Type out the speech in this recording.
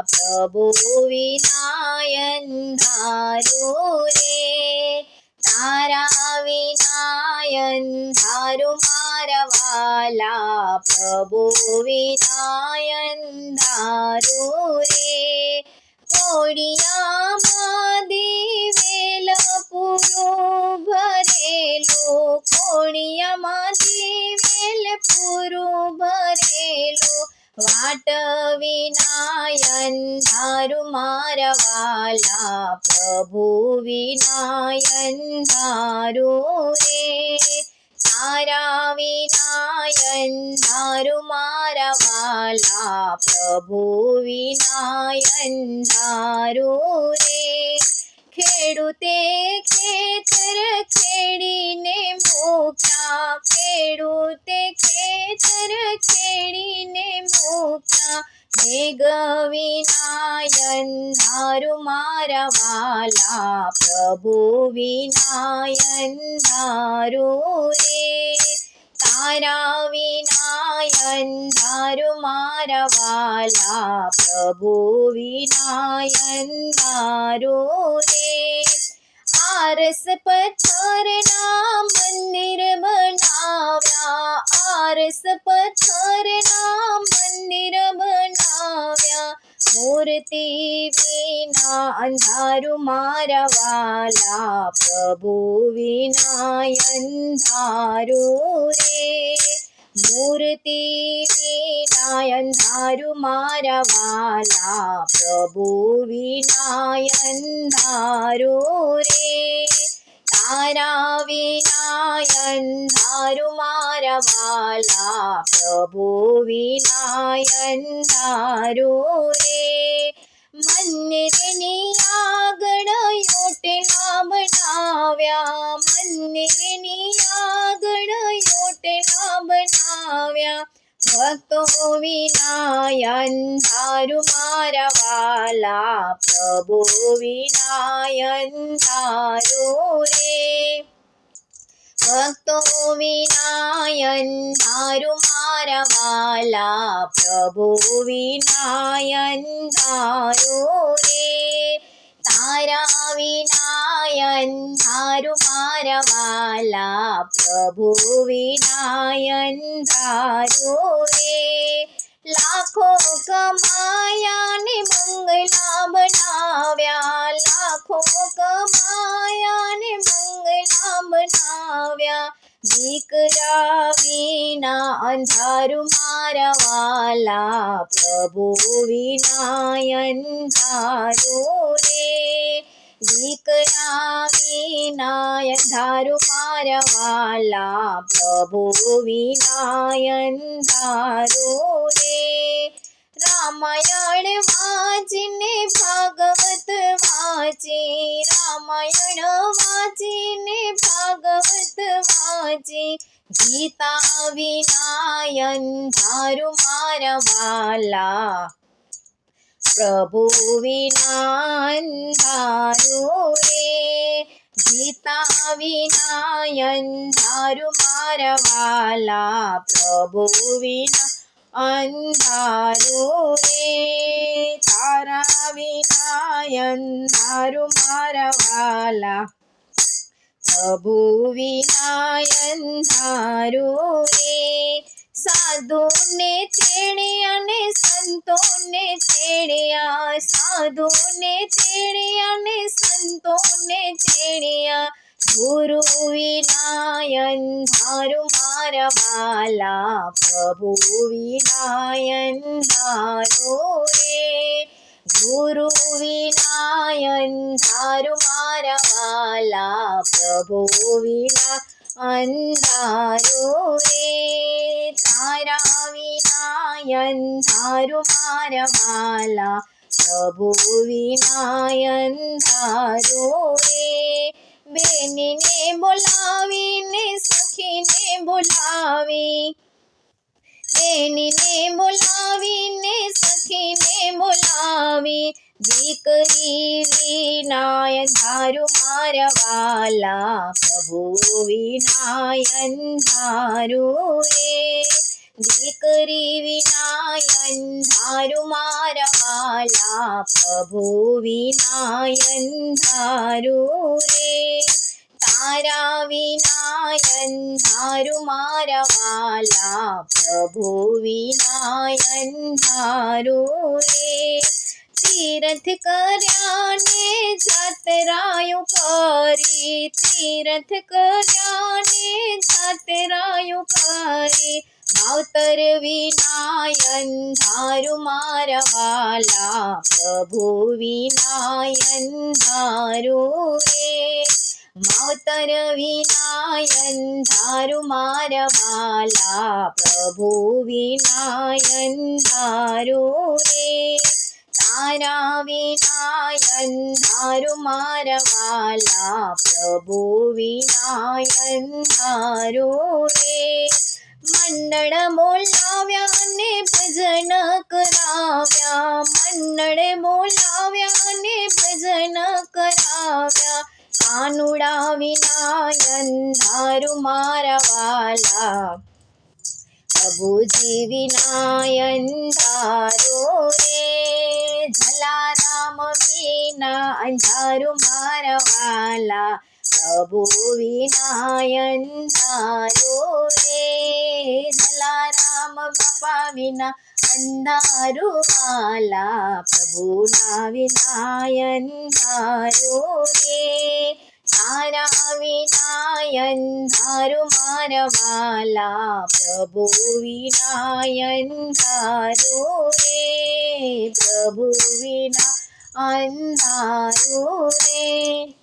પ્રભુ વિના અંધારું રે, તારા વિના અંધારું મારા વાલા, પ્રભુ વિના અંધારું રે. કોડિયામાં દિવેલ પૂરું ભરેલું, કોડિયામાં દિવેલ પૂરું ભરેલું, વાટ વિના અંધારું મારા વાલા, પ્રભુ વિના અંધારું રે, તારા વિના અંધારું મારા વાલા, પ્રભુ વિના અંધારું રે. ખેડૂતે ખેતર ખેડીને મૂક્યા, ખેડૂતે ખેતર ખેડીને મૂક્યા, મેઘ વિના અંધારું મારા વાલા, પ્રભુ વિના અંધારું રે, તારા વિના અંધારું મારા વાલા, પ્રભુ વિના અંધારું રે. આરસ પથ્થરના મંદિર બનાવ્યા, આરસ પથ્થરના મંદિર બનાવ્યા, મૂર્તિ વિના અંધારું મારા વાલા, પ્રભુ વિના અંધારું રે, મૂર્તિ વિના અંધારું મારા વાલા, પ્રભુ વિના અંધારું રે, તારા વિના અંધારું મારા વાલા, પ્રભુ વિના અંધારું રે. મંદિરની આગળ ઓટલા બનાવ્યા, મંદિરની આગળ ઓટલા બનાવ્યા, ભક્તો વિના અંધારું મારા વાલા, પ્રભુ વિના અંધારું રે, ભક્તો વિના અંધારું મારા વાલા, પ્રભુ વિના અંધારું રે, તારા વિના અંધારું મારા વાલા, પ્રભુ વિના અંધારું રે. લાખો કમાયા ને બંગલા બનાવ્યા, લાખો કમાયા ને બંગલા બનાવ્યા, દીકરા વિના અંધારું મારા વાલા, પ્રભુ વિના અંધારું રે, દીકરા વિના અંધારું મારા વાલા, પ્રભુ વિના અંધારું રે. રામાયણ વાંચીને ભાગવત વાંચી, રામાયણ વાંચીને ભાગવત વાંચી, ગીતા વિના અંધારું મારા વાલા, પ્રભુ વિના અંધારું રે, ગીતા વિના અંધારું મારા વાલા, પ્રભુ વિના અંધારું રે, તારા વિના અંધારું મારા વાલા, પ્રભુ વિના અંધારું રે. સાધુને તેડ્યા ને સંતોને તેડ્યા, સાધુને તેડ્યા ને સંતોને તેડ્યા, ગુરુ વિના અંધારું મારા વાલા, પ્રભુ વિના અંધારું રે, ગુરુ વિના અંધારું મારા વાલા, પ્રભુ વિના અંધારું રે, તારા વિના અંધારું મારા વાલા, પ્રભુ વિના અંધારું રે. બેનને બોલાવીને સખીને બોલાવી, બેનને બોલાવીને સખીને બોલાવી, દીકરી વિના અંધારું મારા વાલા, પ્રભુ વિના અંધારું રે, દીકરી વિનાય અંધારું મારા વાલા, પ્રભુ વિનાય અંધારું રે. તારા વિનાય અંધારું મારા વાલા, પ્રભુ વિનાય અંધારું રે. તીરથ કર્યા ને જાતરાયું કરી, તીરથ કર્યા ને જાતરાયું કરી, માવતર વિનાય અંધારું મારા વાલા, પ્રભુ વિનાય અંધારું રે. માવતર વિનાય અંધારું મારા વાલા, પ્રભુ વિનાય અંધારું રે. તારા વિનાય અંધારું મારા વાલા, પ્રભુ વિનાય અંધારું રે. મંડળ બોલાવ્યા ને ભજન કરાવ્યા, મંડળ બોલાવ્યા ને ભજન કરાવ્યા, કાનુડા વિનાય અંધારું મારા વાલા, પ્રભુજી વિનાય અંધારું રે. જલારામ વિના અંધારું મારા વાલા, પ્રભુ વિનાય અંધારું રે. જલારામ બાપા વિના અંધારું વાલા, પ્રભુના વિનાય અંધારું રે. તારા વિનાય અંધારું મારા વાલા, પ્રભુ વિનાય અંધારું રે. પ્રભુ વિના અંધારું રે.